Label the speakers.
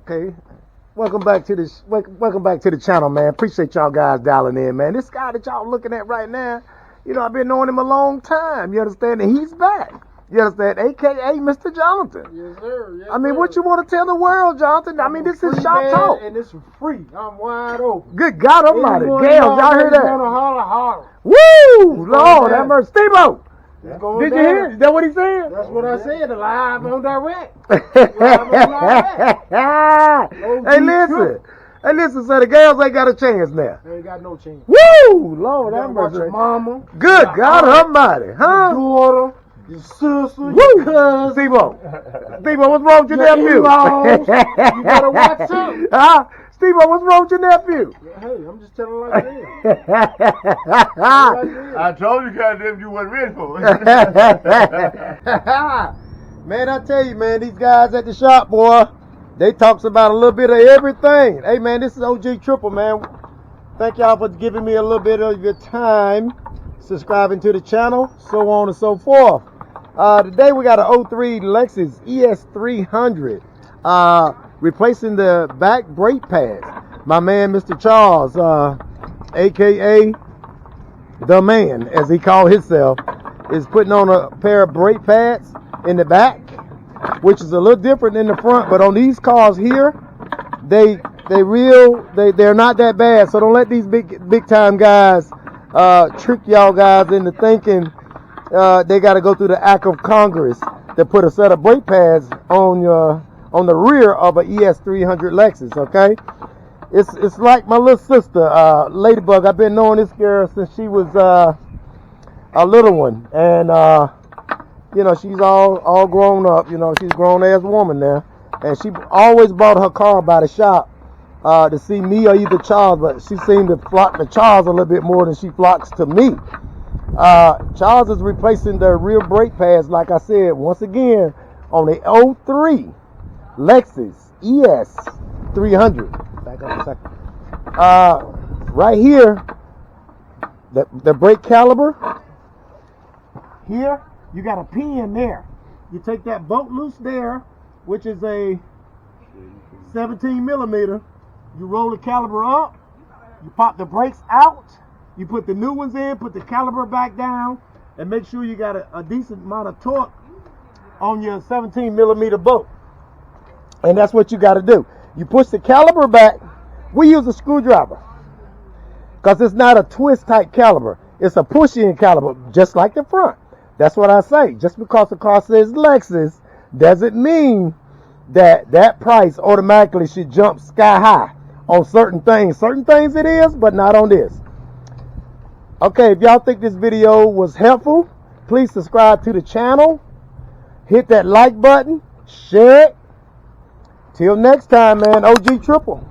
Speaker 1: Okay. Welcome back to the channel, man. Appreciate y'all guys dialing in, man. This guy that y'all looking at right now, you know, I've been knowing him a long time. You understand? And he's back. You understand? AKA Mr. Jonathan.
Speaker 2: Yes, sir. Yes,
Speaker 1: I mean,
Speaker 2: sir.
Speaker 1: what you want to tell the world, Jonathan? I mean, this is shop talk.
Speaker 2: And this is free. I'm wide open.
Speaker 1: Good God Almighty. Gale, y'all hear that?
Speaker 2: Holler, holler.
Speaker 1: Woo! Lord, have mercy. Steve-O. Did you hear? Is that what he said?
Speaker 2: That's what I said. Live on direct.
Speaker 1: Hey, listen. Hey, listen, so the girls ain't got a chance now.
Speaker 2: They ain't got no chance.
Speaker 1: Woo! Lord, have mercy.
Speaker 2: Your mama.
Speaker 1: Good God Almighty. Huh?
Speaker 2: Your daughter. Your sister.
Speaker 1: Woo!
Speaker 2: Your cousin.
Speaker 1: Steve-O, what's wrong with your nephew?
Speaker 2: You better watch him.
Speaker 1: Huh? Steve-O, what's wrong with your nephew?
Speaker 2: Hey, I'm just telling like it is.
Speaker 3: I told you, goddamn, you wasn't ready for it.
Speaker 1: Man, I tell you, man, these guys at the shop, boy, they talks about a little bit of everything. Hey, man, this is OG Triple, man. Thank y'all for giving me a little bit of your time, subscribing to the channel, so on and so forth. Today we got an 03 Lexus ES300, replacing the back brake pads. My man, Mr. Charles, aka the man, as he called himself, is putting on a pair of brake pads in the back, which is a little different than the front. But on these cars here, they're not that bad. So don't let these big time guys trick y'all guys into thinking they got to go through the act of Congress to put a set of brake pads on the rear of an ES300 Lexus. Okay. It's like my little sister, Ladybug. I've been knowing this girl since she was a little one, and you know, she's all grown up. You know, she's a grown-ass woman now, and she always brought her car by the shop to see me or either Charles, but she seemed to flock to Charles a little bit more than she flocks to me. Charles is replacing the rear brake pads, like I said, once again, on the 03 Lexus ES300. Back up a second. Right here, the brake caliper. Here, you got a pin there. You take that bolt loose there, which is a 17 millimeter. You roll the caliper up. You pop the brakes out. You put the new ones in, put the caliper back down, and make sure you got a decent amount of torque on your 17 millimeter bolt. And that's what you got to do. You push the caliper back. We use a screwdriver because it's not a twist type caliper. It's a push-in caliper, just like the front. That's what I say. Just because the car says Lexus doesn't mean that price automatically should jump sky high on certain things. Certain things it is, but not on this. Okay, if y'all think this video was helpful, please subscribe to the channel. Hit that like button. Share it. Till next time, man. OG Triple.